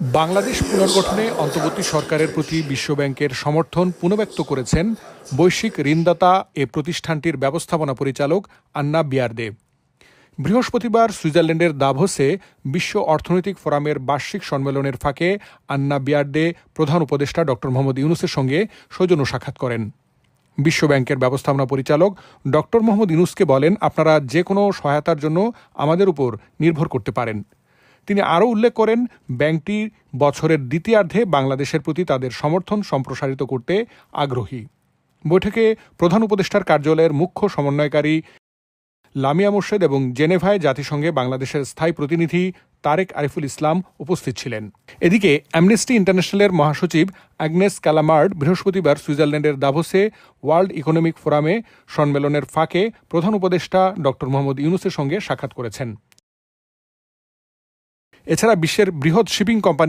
বাংলাদেশ পুনর্গঠনে অন্তর্বর্তী সরকারের প্রতি বিশ্বব্যাংকের সমর্থন পুনর্ব্যক্ত করেছেন বৈশ্বিক ঋণদাতা এ প্রতিষ্ঠানটির ব্যবস্থাপনা পরিচালক আন্না বিয়ার্দে। বৃহস্পতিবার সুইজারল্যান্ডের দাভোসে বিশ্ব অর্থনৈতিক ফোরামের বার্ষিক সম্মেলনের ফাঁকে আন্না বিয়ার্দে প্রধান উপদেষ্টা ড মোহাম্মদ ইউনূসের সঙ্গে সৌজন্য সাক্ষাৎ করেন। বিশ্বব্যাংকের ব্যবস্থাপনা পরিচালক ড মোহাম্মদ ইউনূসকে বলেন, আপনারা যে কোনো সহায়তার জন্য আমাদের উপর নির্ভর করতে পারেন। তিনি আরও উল্লেখ করেন, ব্যাংকটি বছরের দ্বিতীয়ার্ধে বাংলাদেশের প্রতি তাদের সমর্থন সম্প্রসারিত করতে আগ্রহী। বৈঠকে প্রধান উপদেষ্টার কার্যালয়ের মুখ্য সমন্বয়কারী লামিয়া মোর্শেদ এবং জেনেভায় জাতিসংঘে বাংলাদেশের স্থায়ী প্রতিনিধি তারেক আরিফুল ইসলাম উপস্থিত ছিলেন। এদিকে অ্যামনেস্টি ইন্টারন্যাশনালের মহাসচিব অ্যাগনেস ক্যালামার্ড বৃহস্পতিবার সুইজারল্যান্ডের দাভোসে ওয়ার্ল্ড ইকোনমিক ফোরামে সম্মেলনের ফাঁকে প্রধান উপদেষ্টা ড মোহাম্মদ ইউনূসের সঙ্গে সাক্ষাৎ করেছেন। এছাড়া বিশ্বের বৃহৎ শিপিং কোম্পানি